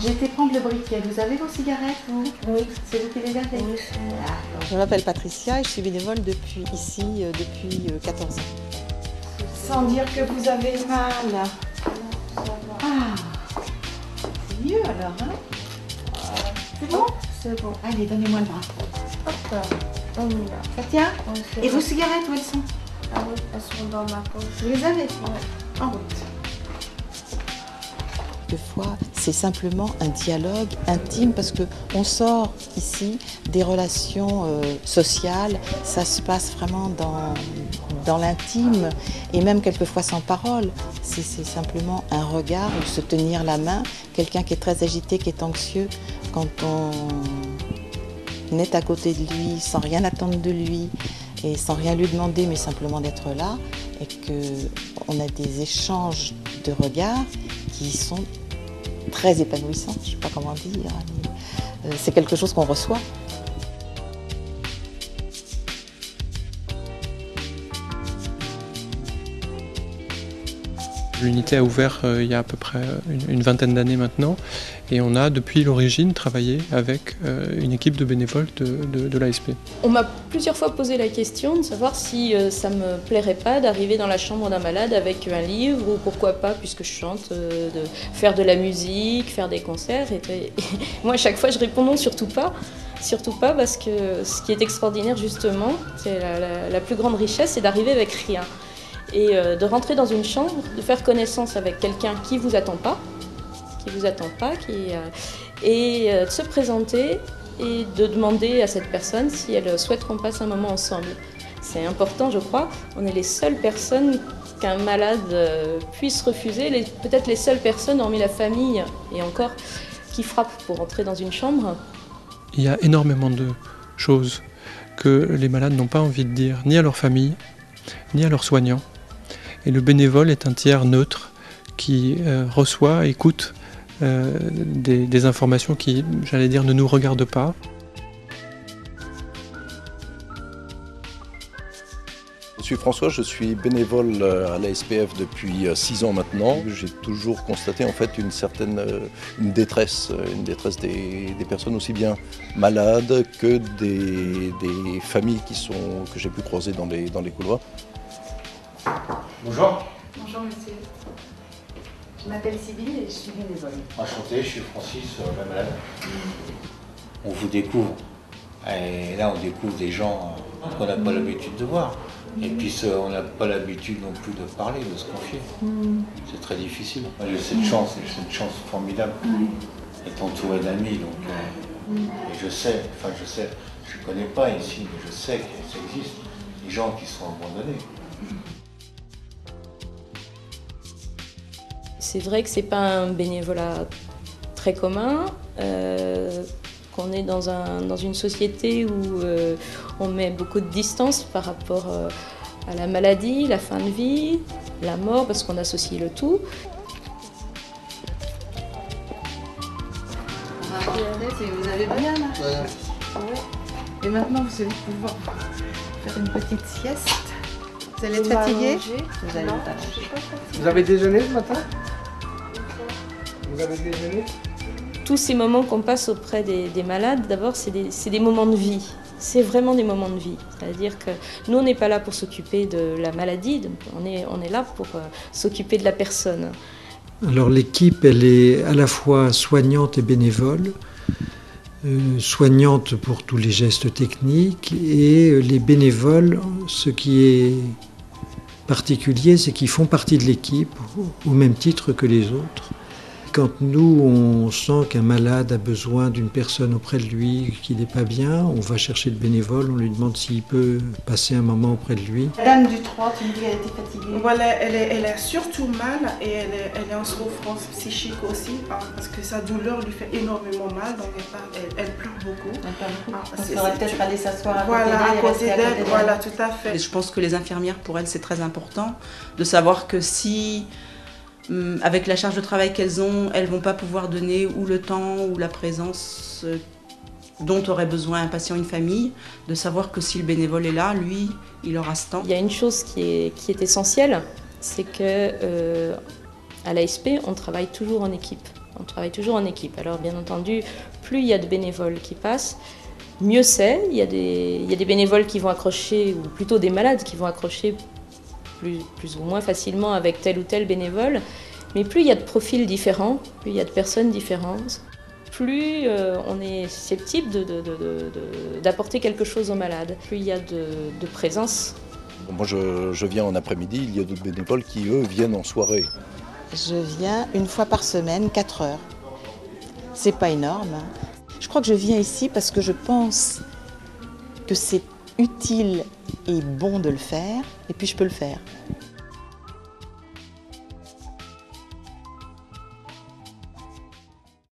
J'ai été prendre le briquet. Vous avez vos cigarettes, vous? Oui. C'est vous qui les avez? Oui. Je m'appelle Patricia et je suis bénévole depuis 14 ans. Sans dire que vous avez mal. Ah, c'est mieux alors, hein? C'est bon? C'est bon. Allez, donnez-moi le bras. Hop, on y va. Ça tient? Oui, c'est Et bon. vos cigarettes, où elles sont? Ah oui, elles sont dans ma poche. Vous les avez? En route. Quelquefois, c'est simplement un dialogue intime parce qu'on sort ici des relations sociales, ça se passe vraiment dans l'intime et même quelquefois sans parole. C'est simplement un regard ou se tenir la main. Quelqu'un qui est très agité, qui est anxieux, quand on est à côté de lui sans rien attendre de lui et sans rien lui demander mais simplement d'être là et qu'on a des échanges de regards qui sont très épanouissant, je ne sais pas comment dire, c'est quelque chose qu'on reçoit. L'unité a ouvert il y a à peu près une vingtaine d'années maintenant et on a depuis l'origine travaillé avec une équipe de bénévoles de l'ASP. On m'a plusieurs fois posé la question de savoir si ça me plairait pas d'arriver dans la chambre d'un malade avec un livre ou pourquoi pas, puisque je chante, de faire de la musique, faire des concerts. Et moi à chaque fois je réponds non, surtout pas. Surtout pas parce que ce qui est extraordinaire justement, c'est la plus grande richesse, c'est d'arriver avec rien. Et de rentrer dans une chambre, de faire connaissance avec quelqu'un qui vous attend pas, et de se présenter et de demander à cette personne si elle souhaite qu'on passe un moment ensemble. C'est important, je crois. On est les seules personnes qu'un malade puisse refuser, peut-être les seules personnes, hormis la famille, et encore, qui frappent pour entrer dans une chambre. Il y a énormément de choses que les malades n'ont pas envie de dire, ni à leur famille, ni à leurs soignants. Et le bénévole est un tiers neutre qui reçoit, écoute des informations qui, j'allais dire, ne nous regardent pas. Je suis François, je suis bénévole à la SPF depuis 6 ans maintenant. J'ai toujours constaté en fait une détresse des personnes aussi bien malades que des familles que j'ai pu croiser dans les couloirs. Bonjour. Bonjour monsieur. Je m'appelle Sybille et je suis bénévole. Enchanté, je suis Francis, la malade. On vous découvre. Et là, on découvre des gens qu'on n'a pas l'habitude de voir. Et puis, on n'a pas l'habitude non plus de parler, de se confier. C'est très difficile. Moi, j'ai cette chance formidable d'être entouré d'amis. Et je sais, je ne connais pas ici, mais je sais que ça existe. Des gens qui sont abandonnés. C'est vrai que c'est pas un bénévolat très commun, qu'on est dans une société où on met beaucoup de distance par rapport à la maladie, la fin de vie, la mort, parce qu'on associe le tout. Regardez si vous allez bien là. Ouais. Et maintenant vous allez pouvoir faire une petite sieste. Vous allez être fatigué? Vous allez pas manger. Vous avez déjeuné ce matin? Vous avez déjeuné? Tous ces moments qu'on passe auprès des malades, d'abord, c'est des moments de vie. C'est vraiment des moments de vie. C'est-à-dire que nous, on n'est pas là pour s'occuper de la maladie, on est là pour s'occuper de la personne. Alors l'équipe, elle est à la fois soignante et bénévole. Soignante pour tous les gestes techniques et les bénévoles, ce qui est particulier, c'est qu'ils font partie de l'équipe au même titre que les autres. Quand nous, on sent qu'un malade a besoin d'une personne auprès de lui, qu'il n'est pas bien, on va chercher le bénévole, on lui demande s'il peut passer un moment auprès de lui. Madame Dutroux, tu me dis qu'elle était fatiguée. Voilà, elle a surtout mal et elle est en souffrance psychique aussi parce que sa douleur lui fait énormément mal, donc elle pleure beaucoup. On pourrait peut-être aller s'asseoir à côté d'elle. Voilà, à côté d'elle, voilà, tout à fait. Et je pense que les infirmières, pour elles, c'est très important de savoir que si, avec la charge de travail qu'elles ont, elles ne vont pas pouvoir donner ou le temps ou la présence dont aurait besoin un patient, une famille, de savoir que si le bénévole est là, lui, il aura ce temps. Il y a une chose qui est essentielle, c'est que à l'ASP, on travaille toujours en équipe. On travaille toujours en équipe. Alors bien entendu, plus il y a de bénévoles qui passent, mieux c'est. Il y a des bénévoles qui vont accrocher, ou plutôt des malades qui vont accrocher plus ou moins facilement avec tel ou tel bénévole. Mais plus il y a de profils différents, plus il y a de personnes différentes, plus on est susceptible d'apporter quelque chose aux malades. Plus il y a de présence. Moi je viens en après-midi, il y a d'autres bénévoles qui eux viennent en soirée. Je viens une fois par semaine, 4 heures. C'est pas énorme. Je crois que je viens ici parce que je pense que c'est utile et bon de le faire, et puis je peux le faire.